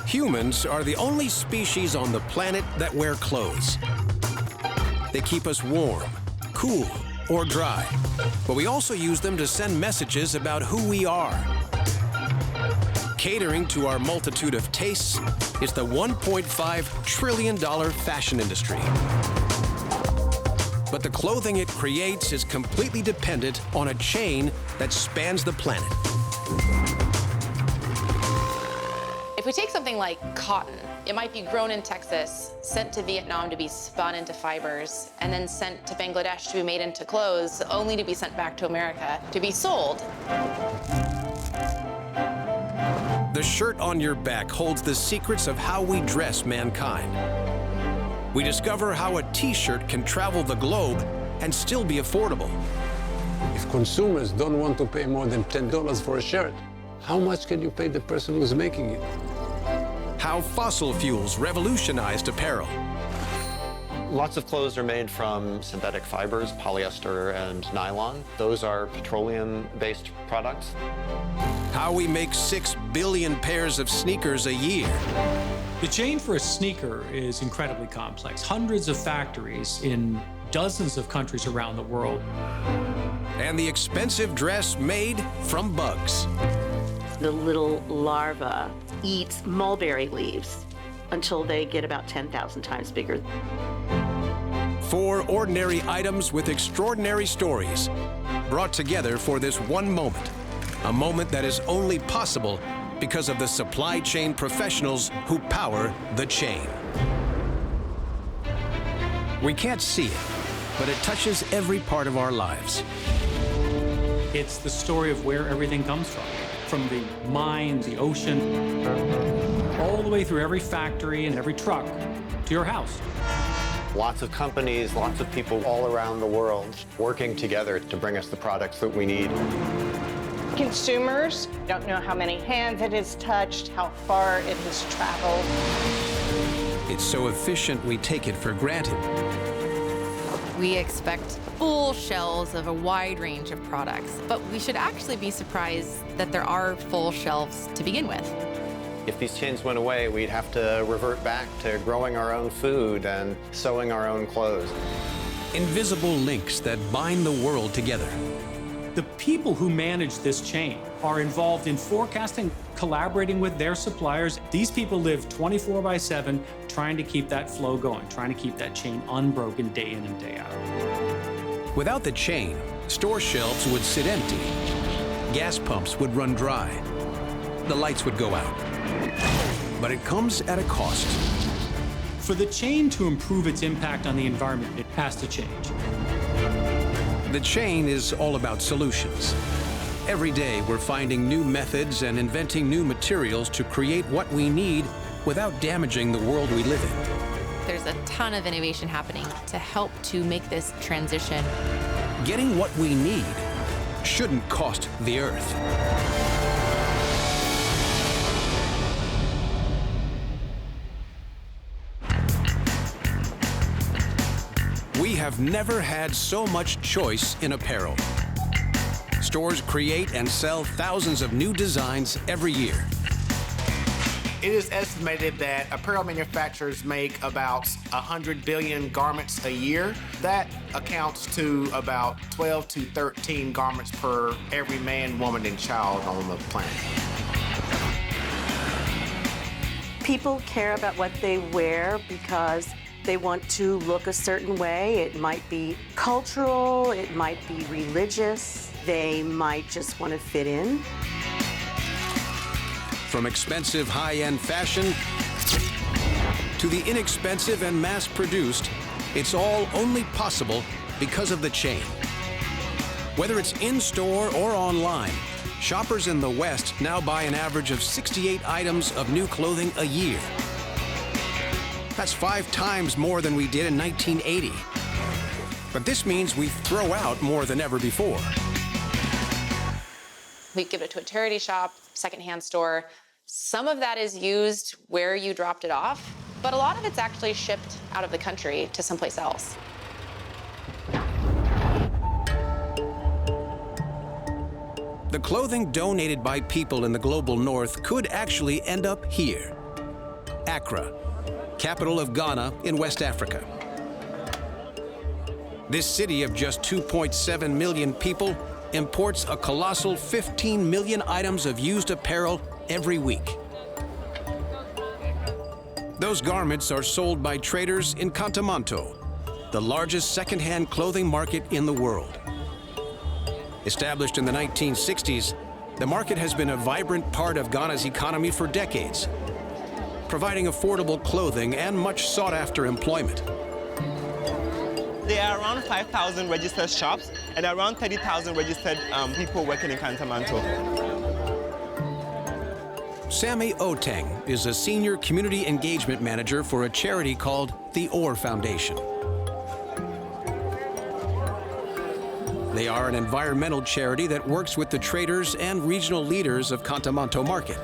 Humans are the only species on the planet that wear clothes. They keep us warm, cool, or dry. But we also use them to send messages about who we are. Catering to our multitude of tastes is the $1.5 trillion fashion industry. But the clothing it creates is completely dependent on a chain that spans the planet. If we take something like cotton, it might be grown in Texas, sent to Vietnam to be spun into fibers, and then sent to Bangladesh to be made into clothes, only to be sent back to America to be sold. The shirt on your back holds the secrets of how we dress mankind. We discover how a T-shirt can travel the globe and still be affordable. If consumers don't want to pay more than $10 for a shirt, how much can you pay the person who's making it? How fossil fuels revolutionized apparel. Lots of clothes are made from synthetic fibers, polyester and nylon. Those are petroleum-based products. How we make 6 billion pairs of sneakers a year. The chain for a sneaker is incredibly complex. Hundreds of factories in dozens of countries around the world. And the expensive dress made from bugs. The little larva eats mulberry leaves until they get about 10,000 times bigger. 4 ordinary items with extraordinary stories, brought together for this one moment. A moment that is only possible because of the supply chain professionals who power the chain. We can't see it, but it touches every part of our lives. It's the story of where everything comes from the mine, the ocean, all the way through every factory and every truck to your house. Lots of companies, lots of people all around the world working together to bring us the products that we need. Consumers don't know how many hands it has touched, how far it has traveled. It's so efficient we take it for granted. We expect full shelves of a wide range of products, but we should actually be surprised that there are full shelves to begin with. If these chains went away, we'd have to revert back to growing our own food and sewing our own clothes. Invisible links that bind the world together. The people who manage this chain are involved in forecasting, collaborating with their suppliers. These people live 24/7 trying to keep that flow going, trying to keep that chain unbroken day in and day out. Without the chain, store shelves would sit empty. Gas pumps would run dry. The lights would go out. But it comes at a cost. For the chain to improve its impact on the environment, it has to change. The chain is all about solutions. Every day, we're finding new methods and inventing new materials to create what we need without damaging the world we live in. There's a ton of innovation happening to help to make this transition. Getting what we need shouldn't cost the earth. We have never had so much choice in apparel. Stores create and sell thousands of new designs every year. It is estimated that apparel manufacturers make about 100 billion garments a year. That accounts to about 12 to 13 garments per every man, woman, and child on the planet. People care about what they wear because they want to look a certain way. It might be cultural, it might be religious. They might just want to fit in. From expensive high-end fashion to the inexpensive and mass-produced, it's all only possible because of the chain. Whether it's in-store or online, shoppers in the West now buy an average of 68 items of new clothing a year. That's 5 times more than we did in 1980. But this means we throw out more than ever before. We give it to a charity shop, secondhand store. Some of that is used where you dropped it off, but a lot of it's actually shipped out of the country to someplace else. The clothing donated by people in the global north could actually end up here. Accra, capital of Ghana in West Africa. This city of just 2.7 million people imports a colossal 15 million items of used apparel every week. Those garments are sold by traders in Kantamanto, the largest second-hand clothing market in the world. Established in the 1960s, the market has been a vibrant part of Ghana's economy for decades, providing affordable clothing and much sought-after employment. There are around 5,000 registered shops and around 30,000 registered people working in Kantamanto. Sammy Oteng is a senior community engagement manager for a charity called the Orr Foundation. They are an environmental charity that works with the traders and regional leaders of Kantamanto Market.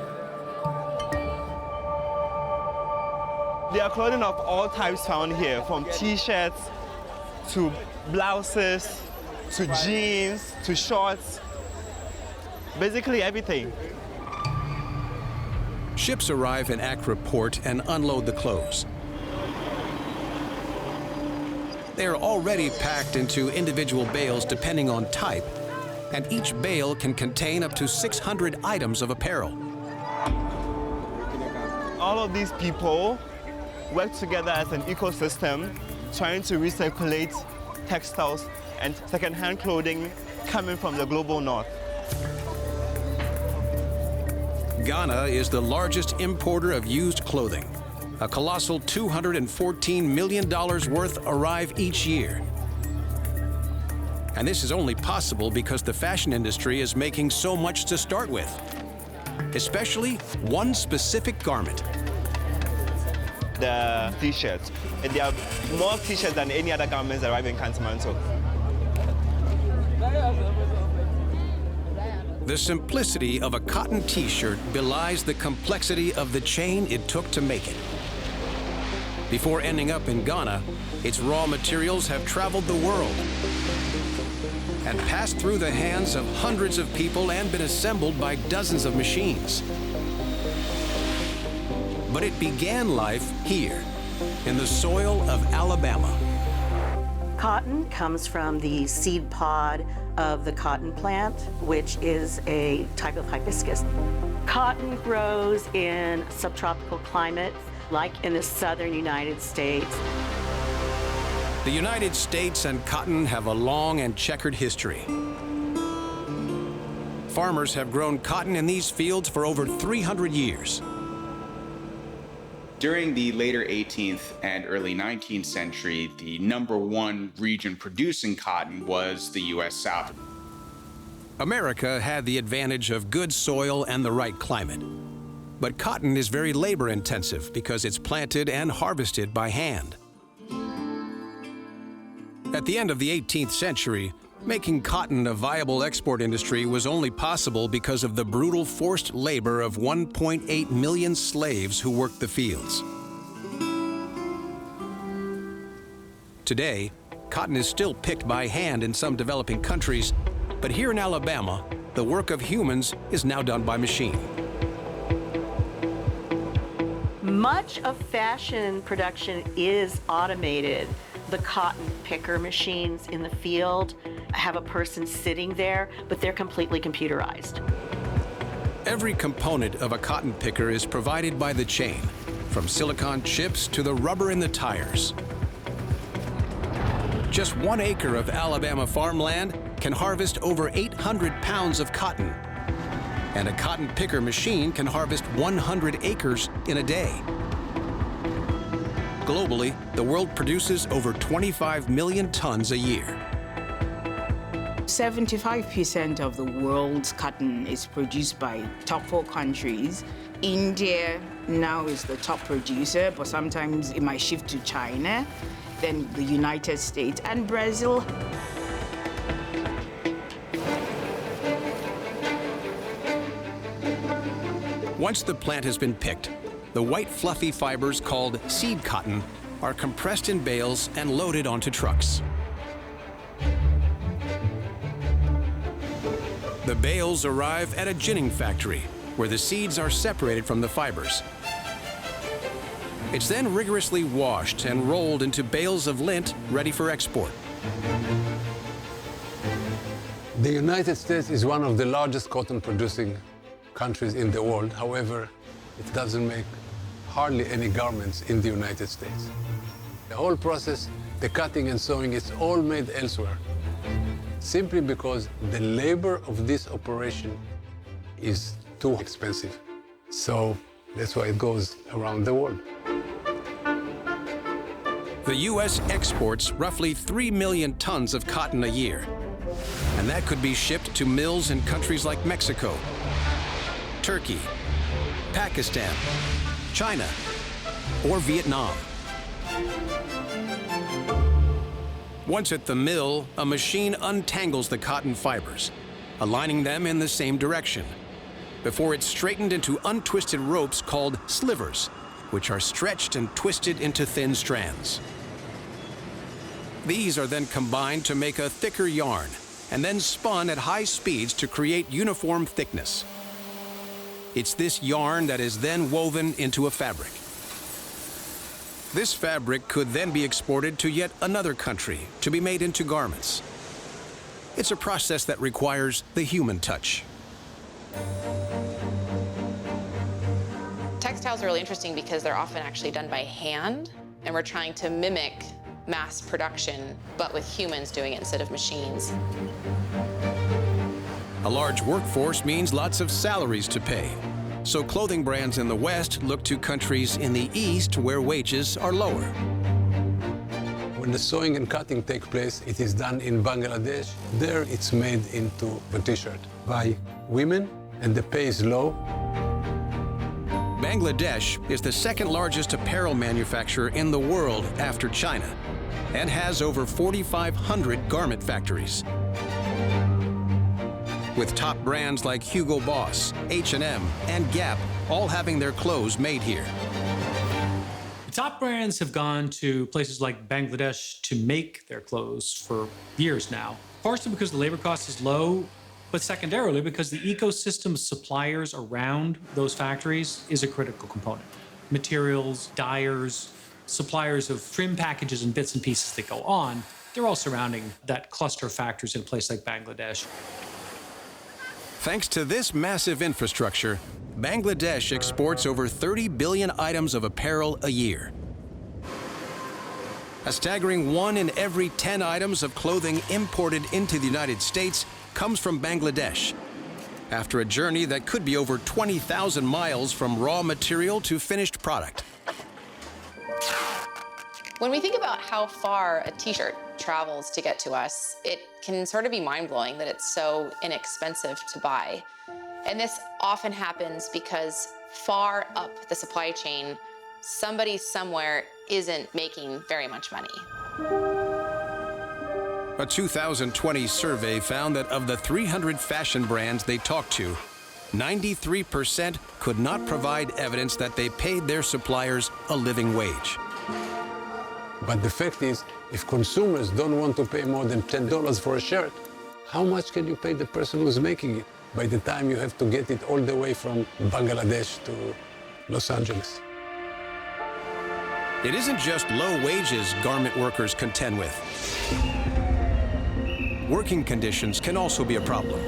There are clothing of all types found here, from t-shirts to blouses to jeans to shorts, basically everything. Ships arrive in Accra port and unload the clothes. They are already packed into individual bales depending on type, and each bale can contain up to 600 items of apparel. All of these people work together as an ecosystem, trying to recirculate textiles and second-hand clothing coming from the global north. Ghana is the largest importer of used clothing. A colossal $214 million worth arrive each year. And this is only possible because the fashion industry is making so much to start with, especially one specific garment. The t-shirts. And there are more t-shirts than any other garments that arrive in Kantamanto. The simplicity of a cotton t-shirt belies the complexity of the chain it took to make it. Before ending up in Ghana, its raw materials have traveled the world and passed through the hands of hundreds of people and been assembled by dozens of machines. But it began life here, in the soil of Alabama. Cotton comes from the seed pod of the cotton plant, which is a type of hibiscus. Cotton grows in subtropical climates, like in the southern United States. The United States and cotton have a long and checkered history. Farmers have grown cotton in these fields for over 300 years. During the later 18th and early 19th century, the #1 region producing cotton was the U.S. South. America had the advantage of good soil and the right climate. But cotton is very labor-intensive because it's planted and harvested by hand. At the end of the 18th century, making cotton a viable export industry was only possible because of the brutal forced labor of 1.8 million slaves who worked the fields. Today, cotton is still picked by hand in some developing countries, but here in Alabama, the work of humans is now done by machine. Much of fashion production is automated. The cotton picker machines in the field have a person sitting there, but they're completely computerized. Every component of a cotton picker is provided by the chain, from silicon chips to the rubber in the tires. Just 1 acre of Alabama farmland can harvest over 800 pounds of cotton, and a cotton picker machine can harvest 100 acres in a day. Globally, the world produces over 25 million tons a year. 75% of the world's cotton is produced by top 4 countries. India now is the top producer, but sometimes it might shift to China, then the United States and Brazil. Once the plant has been picked, the white fluffy fibers called seed cotton are compressed in bales and loaded onto trucks. The bales arrive at a ginning factory, where the seeds are separated from the fibers. It's then rigorously washed and rolled into bales of lint ready for export. The United States is one of the largest cotton-producing countries in the world. However, it doesn't make hardly any garments in the United States. The whole process, the cutting and sewing, it's all made elsewhere, simply because the labor of this operation is too expensive. So that's why it goes around the world. The U.S. exports roughly 3 million tons of cotton a year, and that could be shipped to mills in countries like Mexico, Turkey, Pakistan, China, or Vietnam. Once at the mill, a machine untangles the cotton fibers, aligning them in the same direction, before it's straightened into untwisted ropes called slivers, which are stretched and twisted into thin strands. These are then combined to make a thicker yarn, and then spun at high speeds to create uniform thickness. It's this yarn that is then woven into a fabric. This fabric could then be exported to yet another country to be made into garments. It's a process that requires the human touch. Textiles are really interesting because they're often actually done by hand, and we're trying to mimic mass production, but with humans doing it instead of machines. A large workforce means lots of salaries to pay. So clothing brands in the West look to countries in the East where wages are lower. When the sewing and cutting take place, it is done in Bangladesh. There it's made into a t-shirt by women, and the pay is low. Bangladesh is the second largest apparel manufacturer in the world after China, and has over 4,500 garment factories. With top brands like Hugo Boss, H&M, and Gap all having their clothes made here. The top brands have gone to places like Bangladesh to make their clothes for years now, partially because the labor cost is low, but secondarily because the ecosystem of suppliers around those factories is a critical component. Materials, dyers, suppliers of trim packages and bits and pieces that go on, they're all surrounding that cluster of factories in a place like Bangladesh. Thanks to this massive infrastructure, Bangladesh exports over 30 billion items of apparel a year. A staggering 1 in every 10 items of clothing imported into the United States comes from Bangladesh, after a journey that could be over 20,000 miles from raw material to finished product. When we think about how far a t-shirt travels to get to us, it can sort of be mind-blowing that it's so inexpensive to buy. And this often happens because far up the supply chain, somebody somewhere isn't making very much money. A 2020 survey found that of the 300 fashion brands they talked to, 93% could not provide evidence that they paid their suppliers a living wage. But the fact is, if consumers don't want to pay more than $10 for a shirt, how much can you pay the person who's making it by the time you have to get it all the way from Bangladesh to Los Angeles? It isn't just low wages garment workers contend with. Working conditions can also be a problem.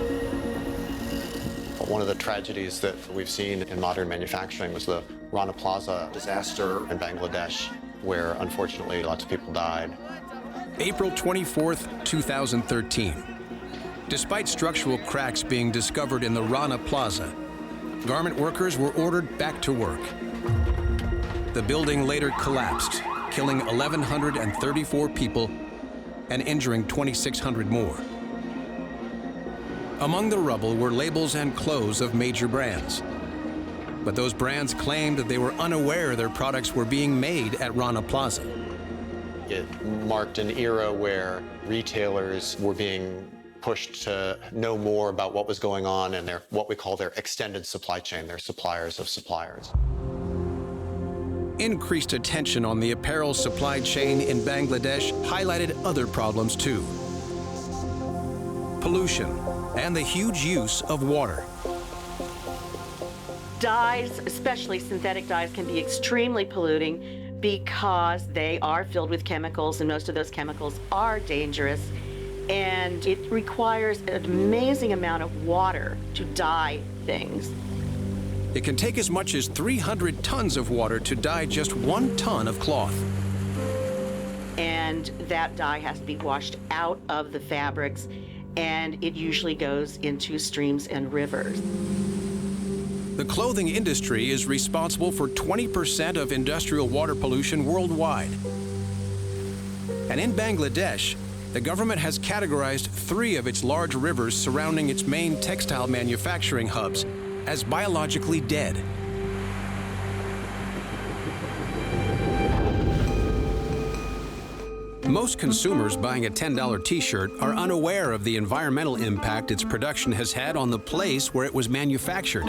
One of the tragedies that we've seen in modern manufacturing was the Rana Plaza disaster in Bangladesh, where unfortunately lots of people died. April 24th, 2013. Despite structural cracks being discovered in the Rana Plaza, garment workers were ordered back to work. The building later collapsed, killing 1,134 people and injuring 2,600 more. Among the rubble were labels and clothes of major brands. But those brands claimed that they were unaware their products were being made at Rana Plaza. It marked an era where retailers were being pushed to know more about what was going on in their, what we call their extended supply chain, their suppliers of suppliers. Increased attention on the apparel supply chain in Bangladesh highlighted other problems too. Pollution and the huge use of water. Dyes, especially synthetic dyes, can be extremely polluting because they are filled with chemicals, and most of those chemicals are dangerous. And it requires an amazing amount of water to dye things. It can take as much as 300 tons of water to dye just 1 ton of cloth. And that dye has to be washed out of the fabrics, and it usually goes into streams and rivers. The clothing industry is responsible for 20% of industrial water pollution worldwide. And in Bangladesh, the government has categorized 3 of its large rivers surrounding its main textile manufacturing hubs as biologically dead. Most consumers buying a $10 t-shirt are unaware of the environmental impact its production has had on the place where it was manufactured.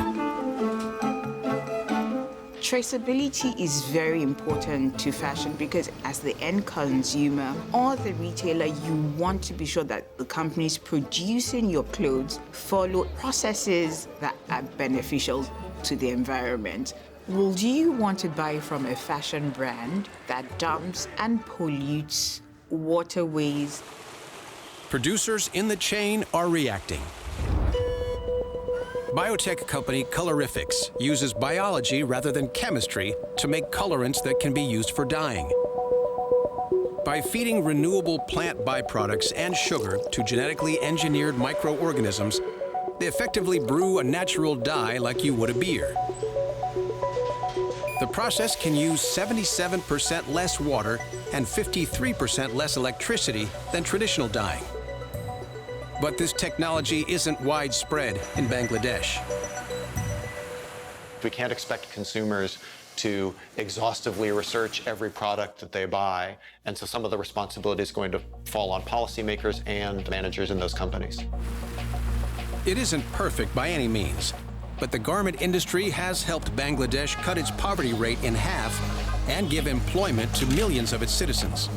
Traceability is very important to fashion because as the end consumer or the retailer, you want to be sure that the companies producing your clothes follow processes that are beneficial to the environment. Would you want to buy from a fashion brand that dumps and pollutes waterways? Producers in the chain are reacting. Biotech company Colorifics uses biology rather than chemistry to make colorants that can be used for dyeing. By feeding renewable plant byproducts and sugar to genetically engineered microorganisms, they effectively brew a natural dye like you would a beer. The process can use 77% less water and 53% less electricity than traditional dyeing. But this technology isn't widespread in Bangladesh. We can't expect consumers to exhaustively research every product that they buy, and so some of the responsibility is going to fall on policymakers and managers in those companies. It isn't perfect by any means, but the garment industry has helped Bangladesh cut its poverty rate in half and give employment to millions of its citizens.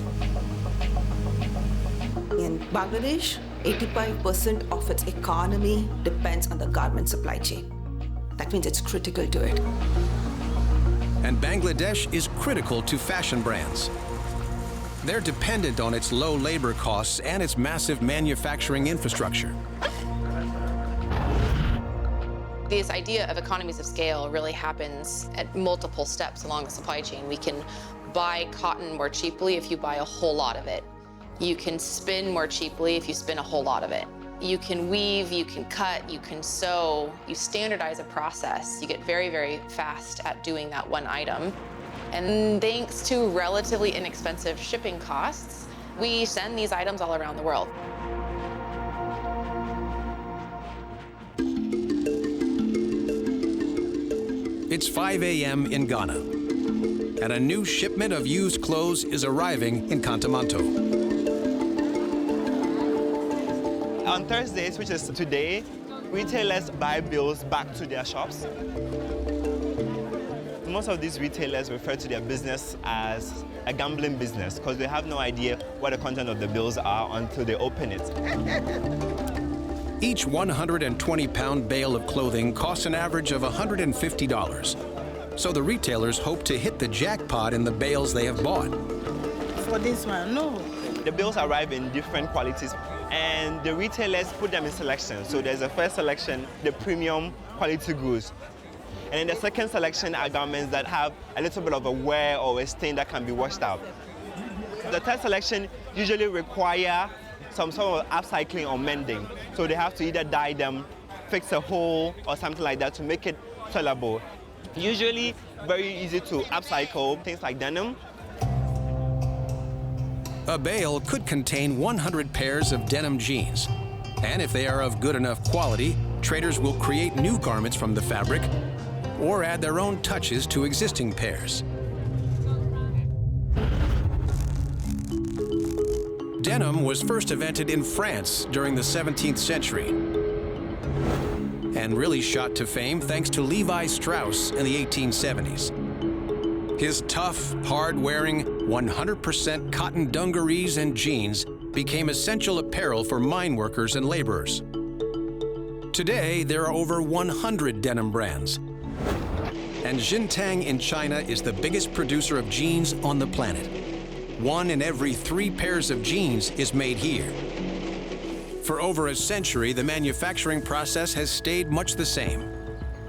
In Bangladesh, 85% of its economy depends on the garment supply chain. That means it's critical to it. And Bangladesh is critical to fashion brands. They're dependent on its low labor costs and its massive manufacturing infrastructure. This idea of economies of scale really happens at multiple steps along the supply chain. We can buy cotton more cheaply if you buy a whole lot of it. You can spin more cheaply if you spin a whole lot of it. You can weave, you can cut, you can sew. You standardize a process. You get very, very fast at doing that one item. And thanks to relatively inexpensive shipping costs, we send these items all around the world. It's 5 a.m. in Ghana, and a new shipment of used clothes is arriving in Kantamanto. On Thursdays, which is today, retailers buy bills back to their shops. Most of these retailers refer to their business as a gambling business because they have no idea what the content of the bills are until they open it. Each 120-pound bale of clothing costs an average of $150. So the retailers hope to hit the jackpot in the bales they have bought. For this one, no. The bills arrive in different qualities, and the retailers put them in selection. So there's a first selection, the premium quality goods. And then the second selection are garments that have a little bit of a wear or a stain that can be washed out. The third selection usually require some sort of upcycling or mending. So they have to either dye them, fix a hole or something like that to make it sellable. Usually very easy to upcycle, things like denim. A bale could contain 100 pairs of denim jeans. And if they are of good enough quality, traders will create new garments from the fabric or add their own touches to existing pairs. Denim was first invented in France during the 17th century and really shot to fame thanks to Levi Strauss in the 1870s. His tough, hard-wearing, 100% cotton dungarees and jeans became essential apparel for mine workers and laborers. Today, there are over 100 denim brands, And Xintang in China is the biggest producer of jeans on the planet. 1 in every 3 pairs of jeans is made here. For over a century, the manufacturing process has stayed much the same.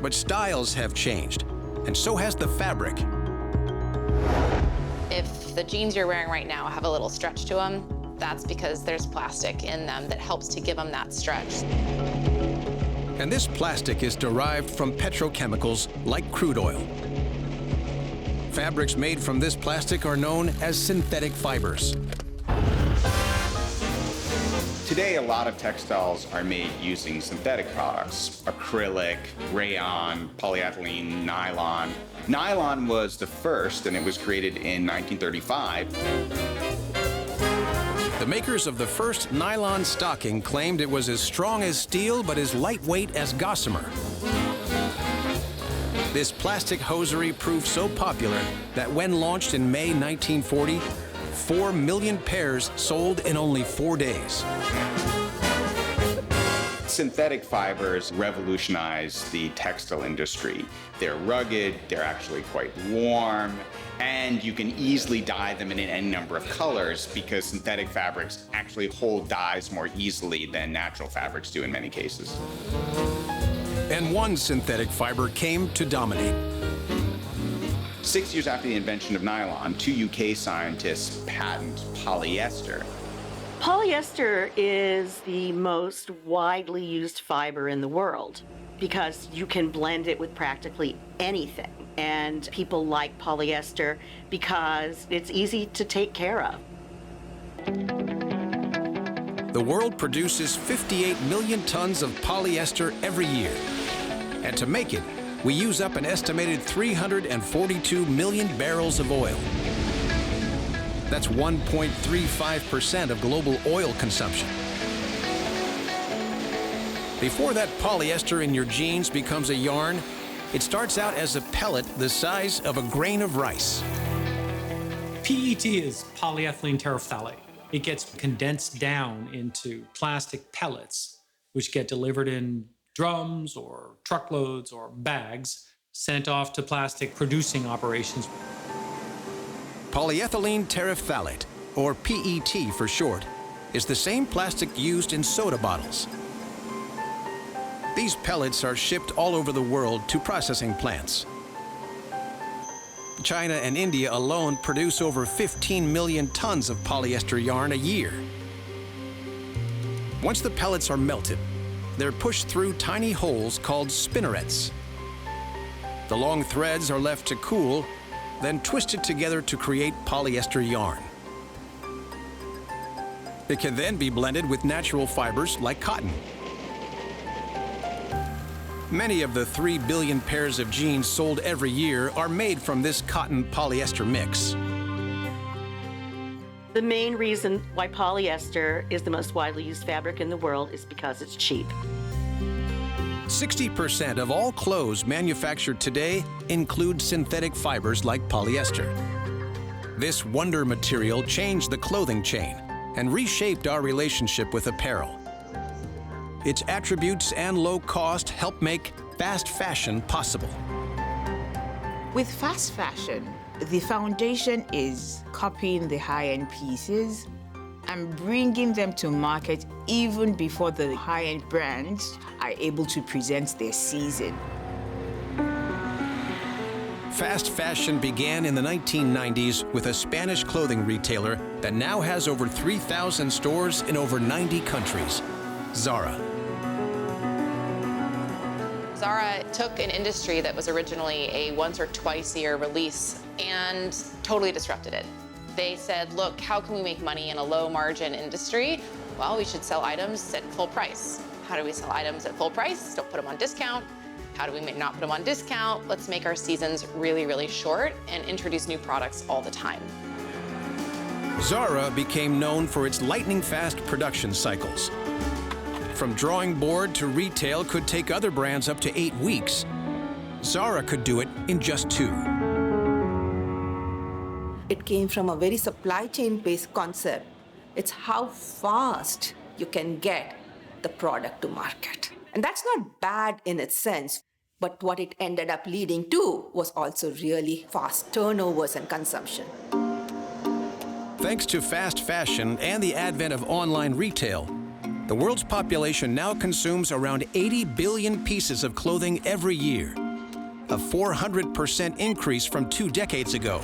But styles have changed, and so has the fabric. If the jeans you're wearing right now have a little stretch to them, that's because there's plastic in them that helps to give them that stretch. And this plastic is derived from petrochemicals like crude oil. Fabrics made from this plastic are known as synthetic fibers. Today, a lot of textiles are made using synthetic products: acrylic, rayon, polyethylene, nylon. Nylon was the first, and it was created in 1935. The makers of the first nylon stocking claimed it was as strong as steel but as lightweight as gossamer. This plastic hosiery proved so popular that when launched in May 1940, 4 million pairs sold in only 4 days. Synthetic fibers revolutionized the textile industry. They're rugged, they're actually quite warm, and you can easily dye them in any number of colors because synthetic fabrics actually hold dyes more easily than natural fabrics do in many cases. And one synthetic fiber came to dominate. 6 years after the invention of nylon, 2 UK scientists patent polyester. Polyester is the most widely used fiber in the world because you can blend it with practically anything. And people like polyester because it's easy to take care of. The world produces 58 million tons of polyester every year. And to make it, we use up an estimated 342 million barrels of oil. That's 1.35% of global oil consumption. Before that polyester in your jeans becomes a yarn, it starts out as a pellet the size of a grain of rice. PET is polyethylene terephthalate. It gets condensed down into plastic pellets, which get delivered in drums or truckloads or bags, sent off to plastic producing operations. Polyethylene terephthalate, or PET for short, is the same plastic used in soda bottles. These pellets are shipped all over the world to processing plants. China and India alone produce over 15 million tons of polyester yarn a year. Once the pellets are melted, they're pushed through tiny holes called spinnerets. The long threads are left to cool, then twisted together to create polyester yarn. It can then be blended with natural fibers like cotton. Many of the 3 billion pairs of jeans sold every year are made from this cotton polyester mix. The main reason why polyester is the most widely used fabric in the world is because it's cheap. 60% of all clothes manufactured today include synthetic fibers like polyester. This wonder material changed the clothing chain and reshaped our relationship with apparel. Its attributes and low cost help make fast fashion possible. With fast fashion, the foundation is copying the high-end pieces and bringing them to market even before the high-end brands are able to present their season. Fast fashion began in the 1990s with a Spanish clothing retailer that now has over 3,000 stores in over 90 countries, Zara. Zara took an industry that was originally a once or twice a year release and totally disrupted it. They said, look, how can we make money in a low margin industry? Well, we should sell items at full price. How do we sell items at full price? Don't put them on discount. How do we not put them on discount? Let's make our seasons really, really short and introduce new products all the time. Zara became known for its lightning-fast production cycles. From drawing board to retail could take other brands up to 8 weeks. Zara could do it in just 2. It came from a very supply chain-based concept. It's how fast you can get the product to market. And that's not bad in its sense. But what it ended up leading to was also really fast turnovers and consumption. Thanks to fast fashion and the advent of online retail, the world's population now consumes around 80 billion pieces of clothing every year, a 400% increase from 2 decades ago.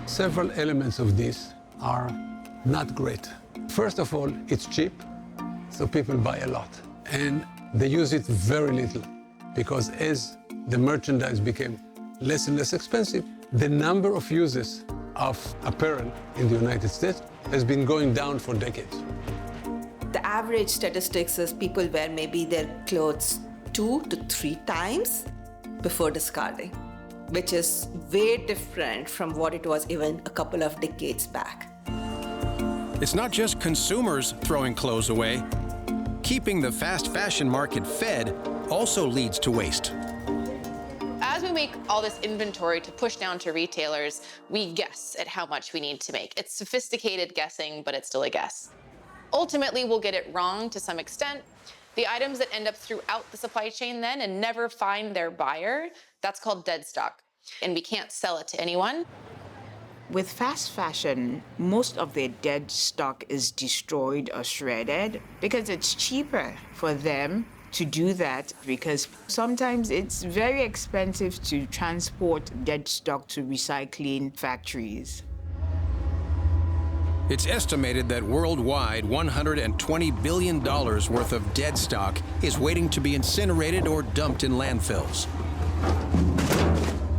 Several elements of this are not great. First of all, it's cheap, so people buy a lot. And they use it very little, because as the merchandise became less and less expensive, the number of uses of apparel in the United States has been going down for decades. The average statistics is people wear maybe their clothes 2 to 3 times before discarding, which is way different from what it was even a couple of decades back. It's not just consumers throwing clothes away. Keeping the fast fashion market fed also leads to waste. As we make all this inventory to push down to retailers, we guess at how much we need to make. It's sophisticated guessing, but it's still a guess. Ultimately, we'll get it wrong to some extent. The items that end up throughout the supply chain then and never find their buyer, that's called dead stock. And we can't sell it to anyone. With fast fashion, most of their dead stock is destroyed or shredded because it's cheaper for them to do that, because sometimes it's very expensive to transport dead stock to recycling factories. It's estimated that worldwide, $120 billion worth of dead stock is waiting to be incinerated or dumped in landfills.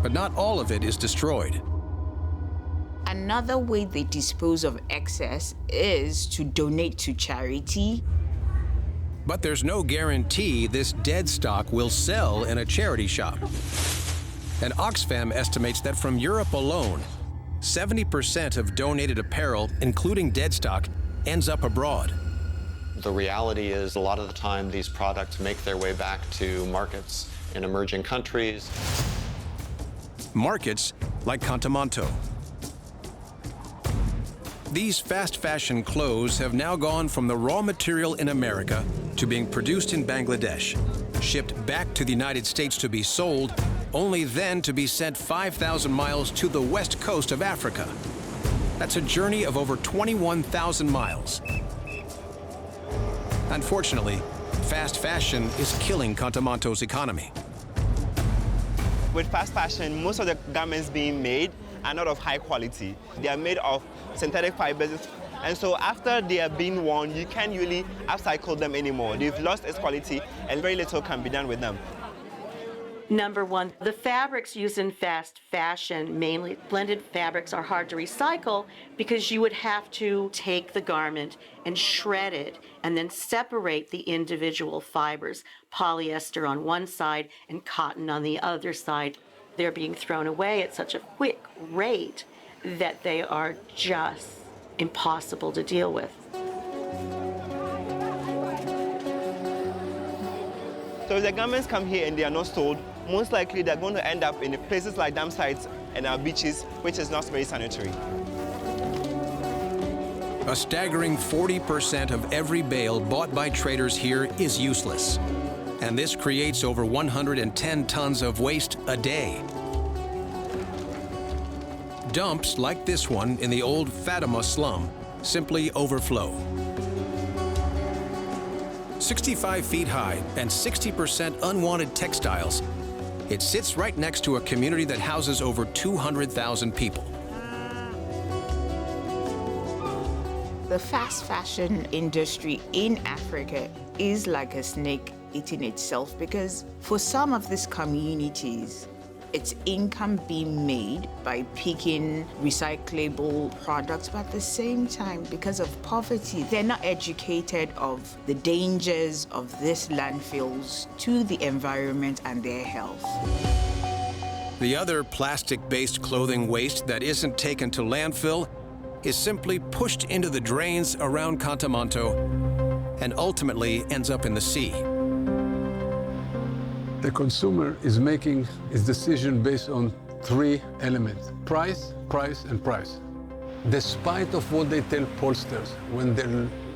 But not all of it is destroyed. Another way they dispose of excess is to donate to charity. But there's no guarantee this dead stock will sell in a charity shop. And Oxfam estimates that from Europe alone, 70% of donated apparel, including dead stock, ends up abroad. The reality is a lot of the time these products make their way back to markets in emerging countries. Markets like Contamonto. These fast fashion clothes have now gone from the raw material in America to being produced in Bangladesh, shipped back to the United States to be sold, only then to be sent 5,000 miles to the west coast of Africa. That's a journey of over 21,000 miles. Unfortunately, fast fashion is killing Contamonto's economy. With fast fashion, most of the garments being made are not of high quality. They are made of synthetic fibers, and so after they are being worn, you can't really upcycle them anymore. They've lost its quality, and very little can be done with them. Number one, the fabrics used in fast fashion, mainly blended fabrics, are hard to recycle because you would have to take the garment and shred it and then separate the individual fibers, polyester on one side and cotton on the other side. They're being thrown away at such a quick rate that they are just impossible to deal with. So if the garments come here and they are not sold, most likely they're going to end up in places like dump sites and our beaches, which is not very sanitary. A staggering 40% of every bale bought by traders here is useless. And this creates over 110 tons of waste a day. Dumps like this one in the old Fatima slum simply overflow. 65 feet high and 60% unwanted textiles, it sits right next to a community that houses over 200,000 people. The fast fashion industry in Africa is like a snake eating itself, because for some of these communities, it's income being made by picking recyclable products, but at the same time, because of poverty, they're not educated of the dangers of these landfills to the environment and their health. The other plastic-based clothing waste that isn't taken to landfill is simply pushed into the drains around Contamonto and ultimately ends up in the sea. The consumer is making his decision based on 3 elements: price, price, and price. Despite of what they tell pollsters when they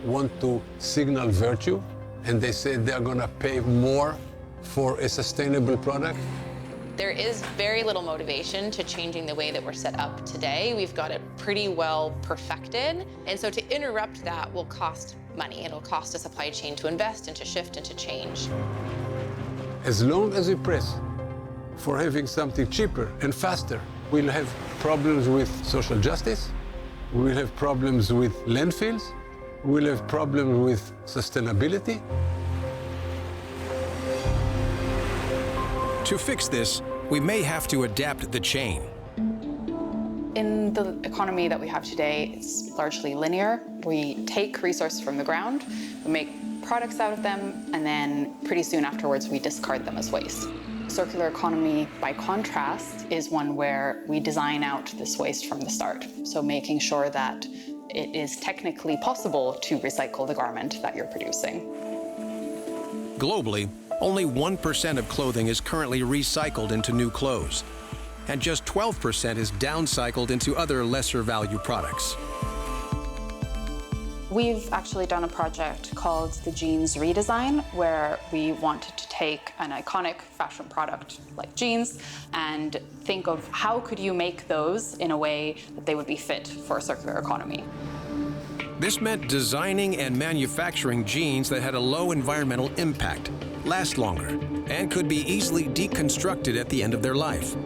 want to signal virtue, and they say they're gonna pay more for a sustainable product? There is very little motivation to changing the way that we're set up today. We've got it pretty well perfected. And so to interrupt that will cost money. It'll cost a supply chain to invest and to shift and to change. As long as we press for having something cheaper and faster, we'll have problems with social justice, we'll have problems with landfills, we'll have problems with sustainability. To fix this, we may have to adapt the chain. In the economy that we have today, it's largely linear. We take resources from the ground, we make products out of them, and then pretty soon afterwards we discard them as waste. Circular economy, by contrast, is one where we design out this waste from the start. So making sure that it is technically possible to recycle the garment that you're producing. Globally, only 1% of clothing is currently recycled into new clothes, and just 12% is downcycled into other lesser value products. We've actually done a project called the Jeans Redesign, where we wanted to take an iconic fashion product like jeans and think of how could you make those in a way that they would be fit for a circular economy. This meant designing and manufacturing jeans that had a low environmental impact, last longer, and could be easily deconstructed at the end of their life.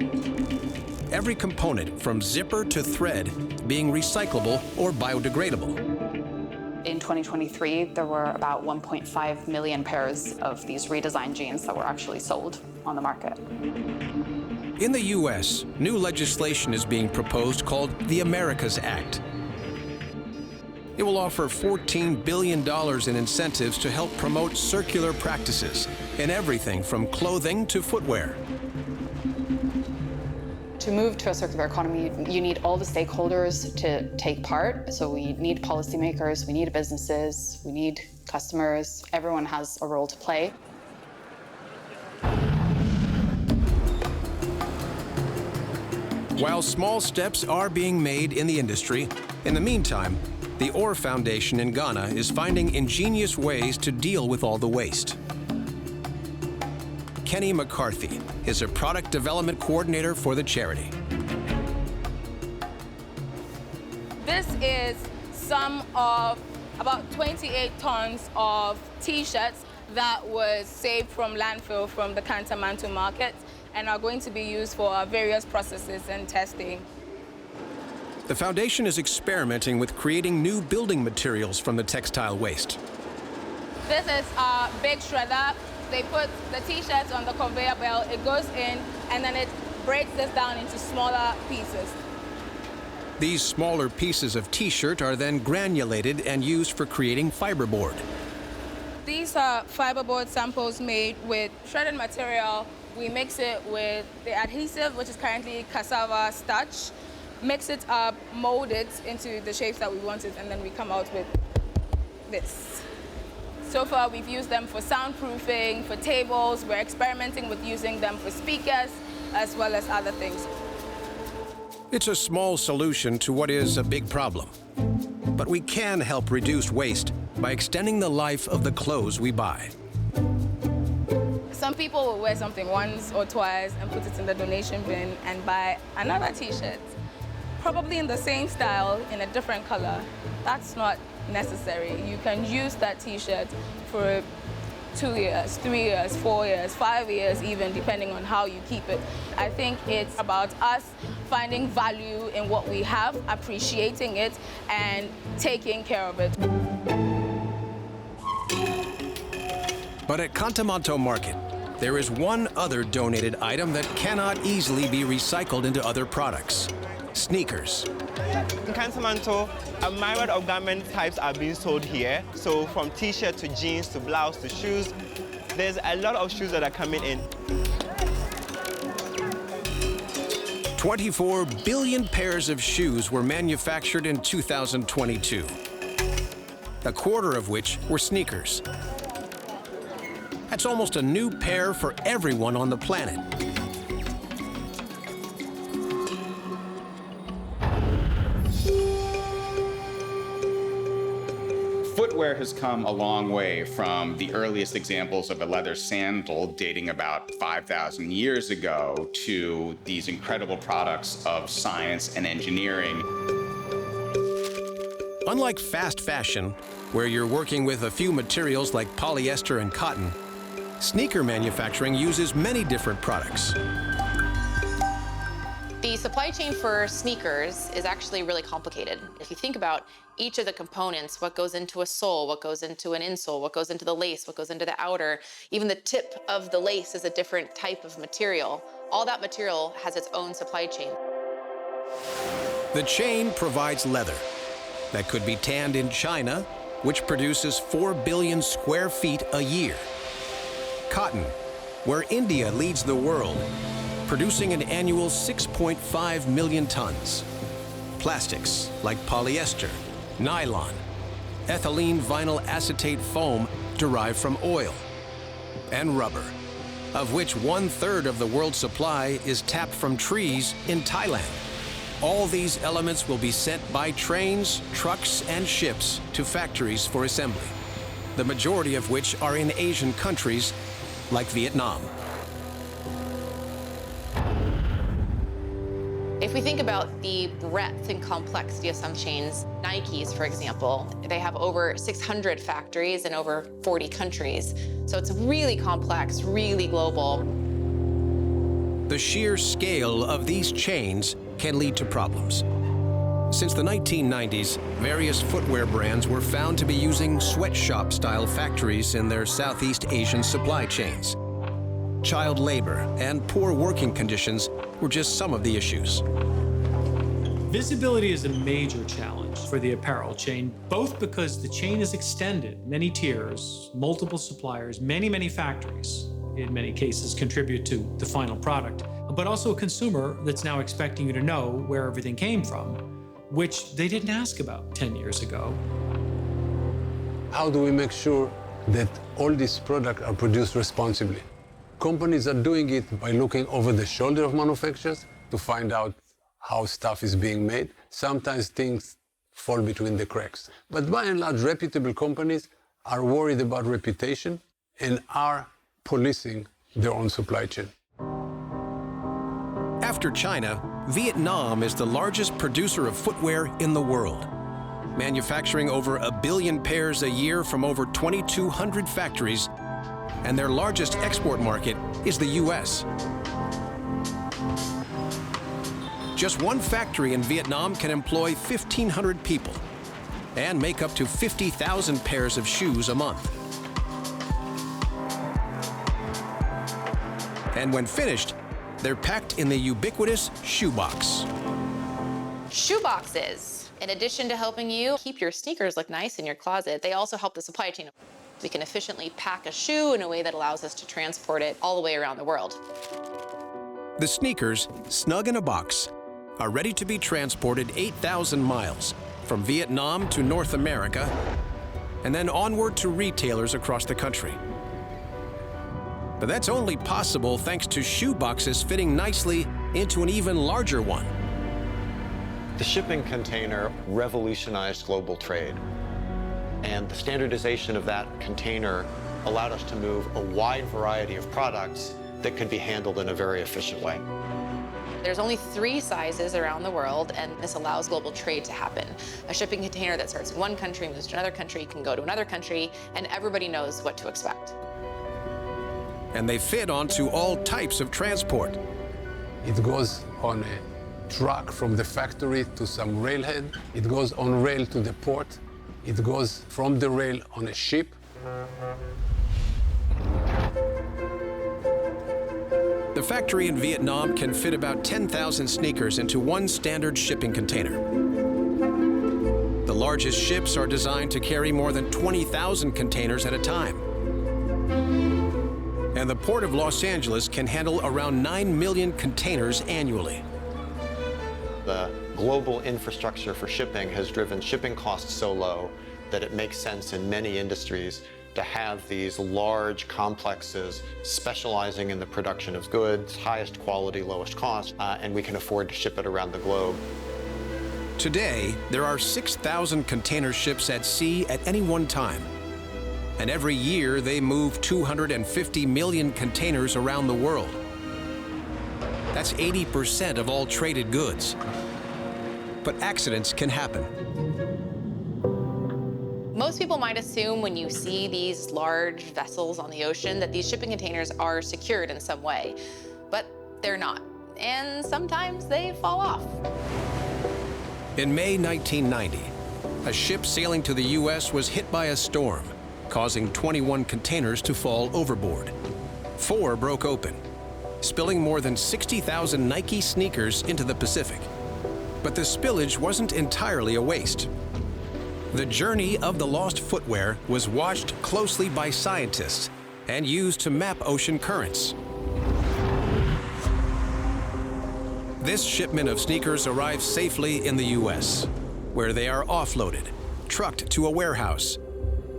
Every component, from zipper to thread, being recyclable or biodegradable. In 2023, there were about 1.5 million pairs of these redesigned jeans that were actually sold on the market. In the U.S., new legislation is being proposed called the Americas Act. It will offer $14 billion in incentives to help promote circular practices in everything from clothing to footwear. To move to a circular economy, you need all the stakeholders to take part. So we need policymakers, we need businesses, we need customers. Everyone has a role to play. While small steps are being made in the industry, in the meantime, the Orr Foundation in Ghana is finding ingenious ways to deal with all the waste. Kenny McCarthy is a product development coordinator for the charity. This is some of about 28 tons of T-shirts that was saved from landfill from the Kantamanto market and are going to be used for various processes and testing. The foundation is experimenting with creating new building materials from the textile waste. This is a big shredder. They put the T-shirts on the conveyor belt, it goes in, and then it breaks this down into smaller pieces. These smaller pieces of T-shirt are then granulated and used for creating fiberboard. These are fiberboard samples made with shredded material. We mix it with the adhesive, which is currently cassava starch, mix it up, mold it into the shapes that we wanted, and then we come out with this. So far, we've used them for soundproofing, for tables. We're experimenting with using them for speakers, as well as other things. It's a small solution to what is a big problem. But we can help reduce waste by extending the life of the clothes we buy. Some people will wear something once or twice and put it in the donation bin and buy another T-shirt, probably in the same style, in a different color. That's not necessary. You can use that T-shirt for 2 years, 3 years, 4 years, 5 years even, depending on how you keep it. I think it's about us finding value in what we have, appreciating it, and taking care of it. But at Kantamanto Market, there is one other donated item that cannot easily be recycled into other products: sneakers. In Kantamanto, a myriad of garment types are being sold here. So from T-shirt to jeans to blouse to shoes, there's a lot of shoes that are coming in. 24 billion pairs of shoes were manufactured in 2022, a quarter of which were sneakers. That's almost a new pair for everyone on the planet. Footwear has come a long way from the earliest examples of a leather sandal dating about 5,000 years ago to these incredible products of science and engineering. Unlike fast fashion, where you're working with a few materials like polyester and cotton, sneaker manufacturing uses many different products. The supply chain for sneakers is actually really complicated. If you think about each of the components, what goes into a sole, what goes into an insole, what goes into the lace, what goes into the outer, even the tip of the lace is a different type of material. All that material has its own supply chain. The chain provides leather that could be tanned in China, which produces 4 billion square feet a year. Cotton, where India leads the world, producing an annual 6.5 million tons. Plastics like polyester, nylon, ethylene vinyl acetate foam derived from oil, and rubber, of which 1/3 of the world's supply is tapped from trees in Thailand. All these elements will be sent by trains, trucks, and ships to factories for assembly, the majority of which are in Asian countries like Vietnam. If we think about the breadth and complexity of some chains, Nike's, for example, they have over 600 factories in over 40 countries. So it's really complex, really global. The sheer scale of these chains can lead to problems. Since the 1990s, various footwear brands were found to be using sweatshop-style factories in their Southeast Asian supply chains. Child labor and poor working conditions were just some of the issues. Visibility is a major challenge for the apparel chain, both because the chain is extended, many tiers, multiple suppliers, many factories, in many cases contribute to the final product, but also a consumer that's now expecting you to know where everything came from, which they didn't ask about 10 years ago. How do we make sure that all these products are produced responsibly? Companies are doing it by looking over the shoulder of manufacturers to find out how stuff is being made. Sometimes things fall between the cracks. But by and large, reputable companies are worried about reputation and are policing their own supply chain. After China, Vietnam is the largest producer of footwear in the world, manufacturing over 1 billion pairs a year from over 2,200 factories, and their largest export market is the US. Just one factory in Vietnam can employ 1,500 people and make up to 50,000 pairs of shoes a month. And when finished, they're packed in the ubiquitous shoebox. Shoeboxes, in addition to helping you keep your sneakers look nice in your closet, they also help the supply chain. We can efficiently pack a shoe in a way that allows us to transport it all the way around the world. The sneakers, snug in a box, are ready to be transported 8,000 miles from Vietnam to North America and then onward to retailers across the country. But that's only possible thanks to shoe boxes fitting nicely into an even larger one. The shipping container revolutionized global trade, and the standardization of that container allowed us to move a wide variety of products that could be handled in a very efficient way. There's only 3 sizes around the world, and this allows global trade to happen. A shipping container that starts in one country, moves to another country, can go to another country, and everybody knows what to expect. And they fit onto all types of transport. It goes on a truck from the factory to some railhead. It goes on rail to the port. It goes from the rail on a ship. The factory in Vietnam can fit about 10,000 sneakers into one standard shipping container. The largest ships are designed to carry more than 20,000 containers at a time. And the Port of Los Angeles can handle around 9 million containers annually. The global infrastructure for shipping has driven shipping costs so low that it makes sense in many industries to have these large complexes specializing in the production of goods, highest quality, lowest cost, and we can afford to ship it around the globe. Today, there are 6,000 container ships at sea at any one time. And every year, they move 250 million containers around the world. That's 80% of all traded goods. But accidents can happen. Most people might assume when you see these large vessels on the ocean that these shipping containers are secured in some way, but they're not. And sometimes they fall off. In May 1990, a ship sailing to the U.S. was hit by a storm, causing 21 containers to fall overboard. 4 broke open, spilling more than 60,000 Nike sneakers into the Pacific. But the spillage wasn't entirely a waste. The journey of the lost footwear was watched closely by scientists and used to map ocean currents. This shipment of sneakers arrives safely in the U.S., where they are offloaded, trucked to a warehouse,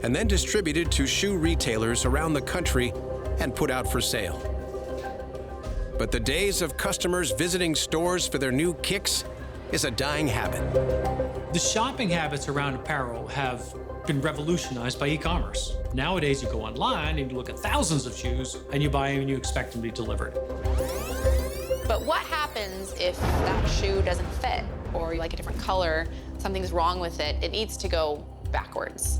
and then distributed to shoe retailers around the country and put out for sale. But the days of customers visiting stores for their new kicks is a dying habit. The shopping habits around apparel have been revolutionized by e-commerce. Nowadays, you go online and you look at thousands of shoes and you buy them and you expect them to be delivered. But what happens if that shoe doesn't fit, or you like a different color, something's wrong with it, it needs to go backwards?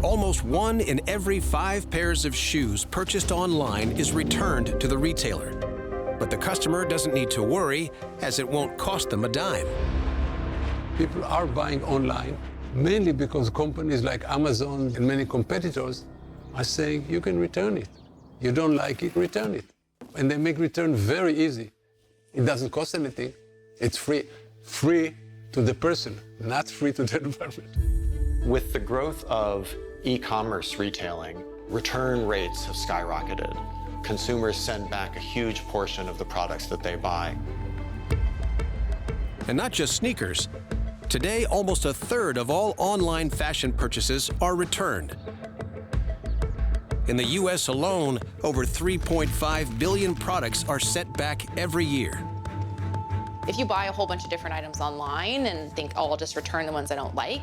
Almost 1 in every 5 pairs of shoes purchased online is returned to the retailer. But the customer doesn't need to worry, as it won't cost them a dime. People are buying online mainly because companies like Amazon and many competitors are saying you can return it. You don't like it, return it. And they make return very easy. It doesn't cost anything. It's free. Free to the person, not free to the environment. With the growth of e-commerce retailing, return rates have skyrocketed. Consumers send back a huge portion of the products that they buy. And not just sneakers. Today, almost a third of all online fashion purchases are returned. In the U.S. alone, over 3.5 billion products are sent back every year. If you buy a whole bunch of different items online and think, oh, I'll just return the ones I don't like,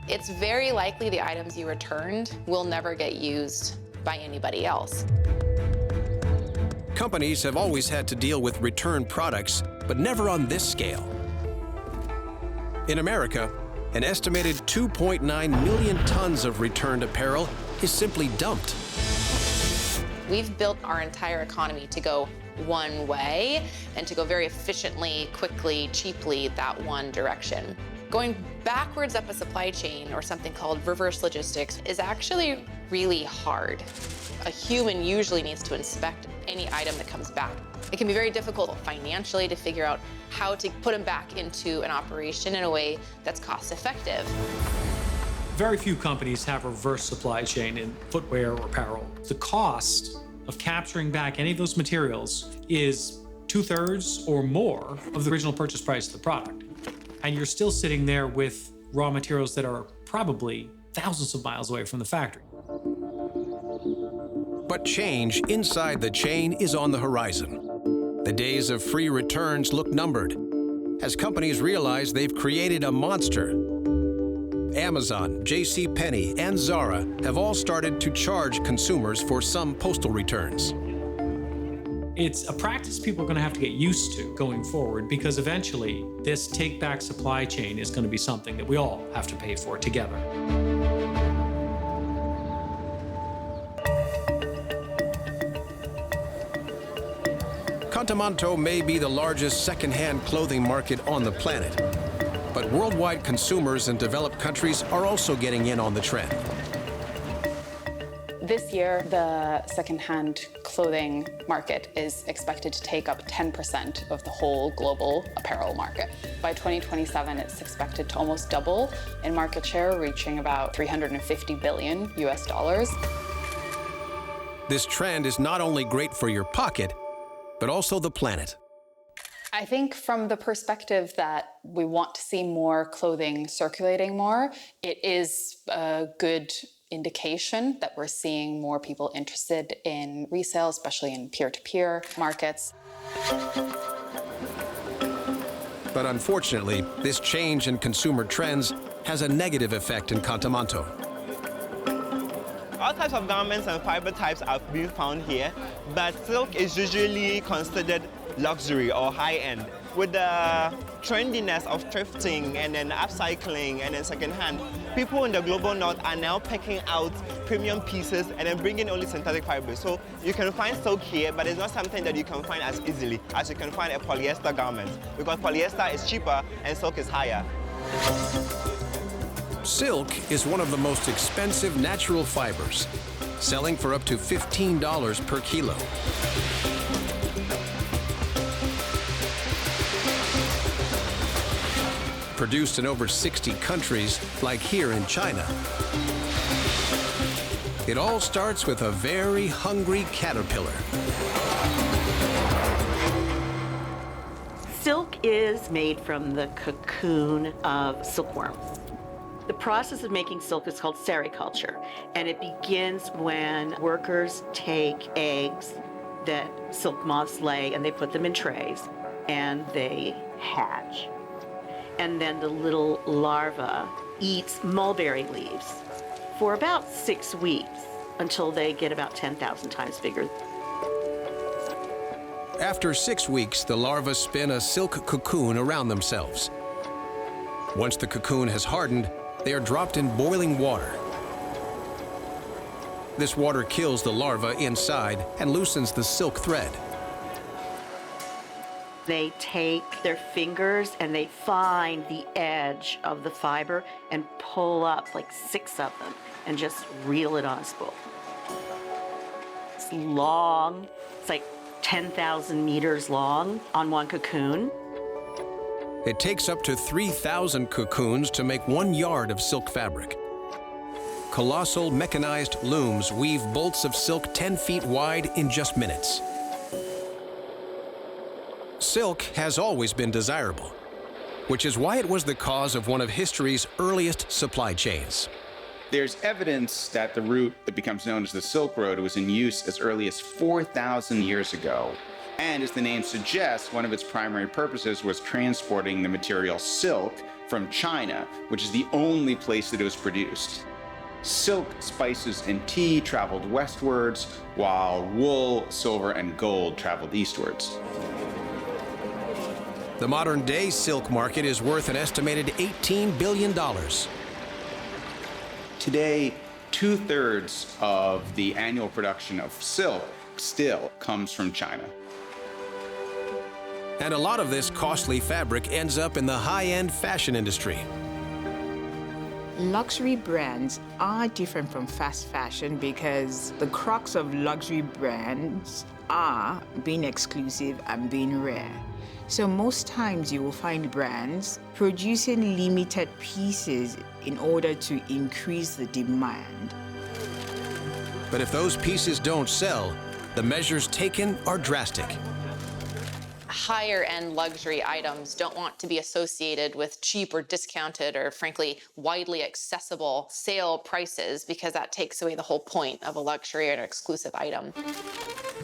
it's very likely the items you returned will never get used by anybody else. Companies have always had to deal with return products, but never on this scale. In America, an estimated 2.9 million tons of returned apparel is simply dumped. We've built our entire economy to go one way and to go very efficiently, quickly, cheaply that one direction. Going backwards up a supply chain, or something called reverse logistics, is actually really hard. A human usually needs to inspect any item that comes back. It can be very difficult financially to figure out how to put them back into an operation in a way that's cost effective. Very few companies have a reverse supply chain in footwear or apparel. The cost of capturing back any of those materials is 2/3 or more of the original purchase price of the product. And you're still sitting there with raw materials that are probably thousands of miles away from the factory. But change inside the chain is on the horizon. The days of free returns look numbered, as companies realize they've created a monster. Amazon, JCPenney, and Zara have all started to charge consumers for some postal returns. It's a practice people are going to have to get used to going forward, because eventually this take-back supply chain is going to be something that we all have to pay for together. Contamanto may be the largest secondhand clothing market on the planet, but worldwide consumers in developed countries are also getting in on the trend. This year, the secondhand clothing market is expected to take up 10% of the whole global apparel market. By 2027, it's expected to almost double in market share, reaching about $350 billion US. This trend is not only great for your pocket, but also the planet. I think from the perspective that we want to see more clothing circulating more, it is a good indication that we're seeing more people interested in resale, especially in peer-to-peer markets. But unfortunately, this change in consumer trends has a negative effect in Contamanto. All types of garments and fiber types are being found here, but silk is usually considered luxury or high-end. With the trendiness of thrifting and then upcycling and then secondhand, people in the global north are now picking out premium pieces and then bringing only synthetic fibers. So you can find silk here, but it's not something that you can find as easily as you can find a polyester garment, because polyester is cheaper and silk is higher. Silk is one of the most expensive natural fibers, selling for up to $15 per kilo. Produced in over 60 countries, like here in China. It all starts with a very hungry caterpillar. Silk is made from the cocoon of silkworms. The process of making silk is called sericulture, and it begins when workers take eggs that silk moths lay and they put them in trays and they hatch. And then the little larva eats mulberry leaves for about 6 weeks until they get about 10,000 times bigger. After 6 weeks, the larvae spin a silk cocoon around themselves. Once the cocoon has hardened, they are dropped in boiling water. This water kills the larva inside and loosens the silk thread. They take their fingers and they find the edge of the fiber and pull up like 6 of them and just reel it on a spool. It's long. It's like 10,000 meters long on one cocoon. It takes up to 3,000 cocoons to make 1 yard of silk fabric. Colossal mechanized looms weave bolts of silk 10 feet wide in just minutes. Silk has always been desirable, which is why it was the cause of one of history's earliest supply chains. There's evidence that the route that becomes known as the Silk Road was in use as early as 4,000 years ago. And as the name suggests, one of its primary purposes was transporting the material silk from China, which is the only place that it was produced. Silk, spices, and tea traveled westwards, while wool, silver, and gold traveled eastwards. The modern-day silk market is worth an estimated $18 billion. Today, 2/3 of the annual production of silk still comes from China. And a lot of this costly fabric ends up in the high-end fashion industry. Luxury brands are different from fast fashion because the crux of luxury brands are being exclusive and being rare. So most times you will find brands producing limited pieces in order to increase the demand. But if those pieces don't sell, the measures taken are drastic. Higher-end luxury items don't want to be associated with cheap or discounted or, frankly, widely accessible sale prices, because that takes away the whole point of a luxury or an exclusive item.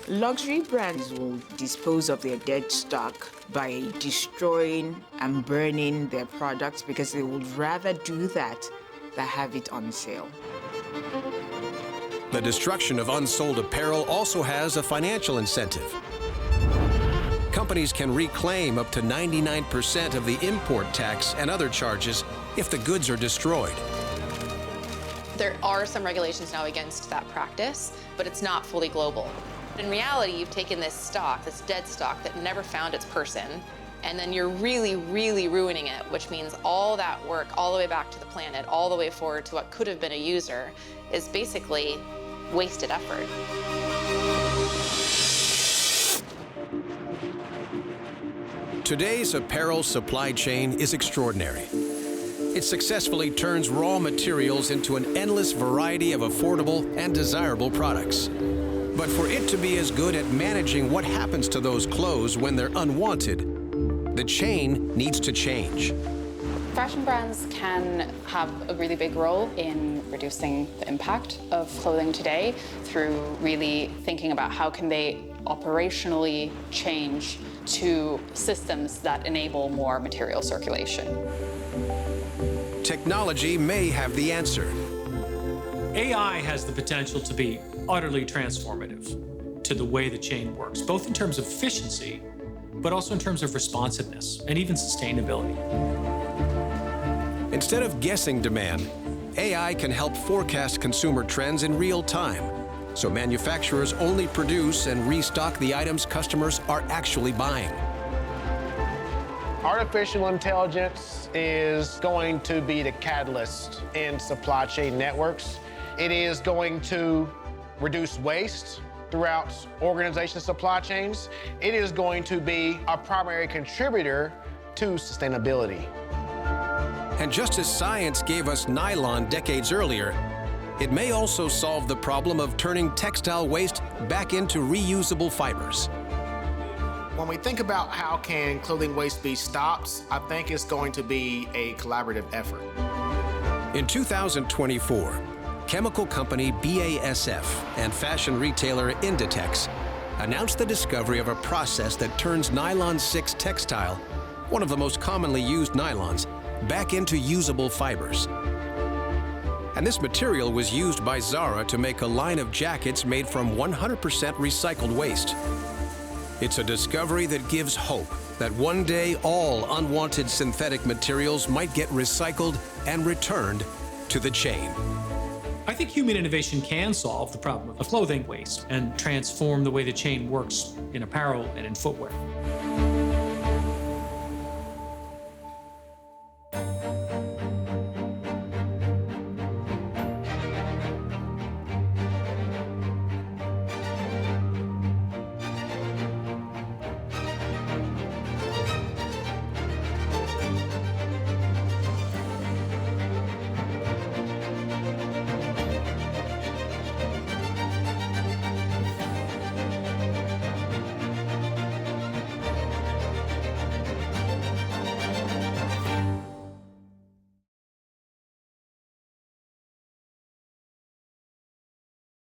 Luxury brands will dispose of their dead stock by destroying and burning their products because they would rather do that than have it on sale. The destruction of unsold apparel also has a financial incentive. Companies can reclaim up to 99% of the import tax and other charges if the goods are destroyed. There are some regulations now against that practice, but it's not fully global. In reality, you've taken this stock, this dead stock that never found its person, and then you're really, really ruining it, which means all that work all the way back to the planet, all the way forward to what could have been a user, is basically wasted effort. Today's apparel supply chain is extraordinary. It successfully turns raw materials into an endless variety of affordable and desirable products. But for it to be as good at managing what happens to those clothes when they're unwanted, the chain needs to change. Fashion brands can have a really big role in reducing the impact of clothing today through really thinking about how can they operationally change to systems that enable more material circulation. Technology may have the answer. AI has the potential to be utterly transformative to the way the chain works, both in terms of efficiency, but also in terms of responsiveness and even sustainability. Instead of guessing demand, AI can help forecast consumer trends in real time, so manufacturers only produce and restock the items customers are actually buying. Artificial intelligence is going to be the catalyst in supply chain networks. It is going to reduce waste throughout organization supply chains. It is going to be a primary contributor to sustainability. And just as science gave us nylon decades earlier, it may also solve the problem of turning textile waste back into reusable fibers. When we think about how can clothing waste be stopped, I think it's going to be a collaborative effort. In 2024, chemical company BASF and fashion retailer Inditex announced the discovery of a process that turns nylon 6 textile, one of the most commonly used nylons, back into usable fibers. And this material was used by Zara to make a line of jackets made from 100% recycled waste. It's a discovery that gives hope that one day all unwanted synthetic materials might get recycled and returned to the chain. I think human innovation can solve the problem of clothing waste and transform the way the chain works in apparel and in footwear.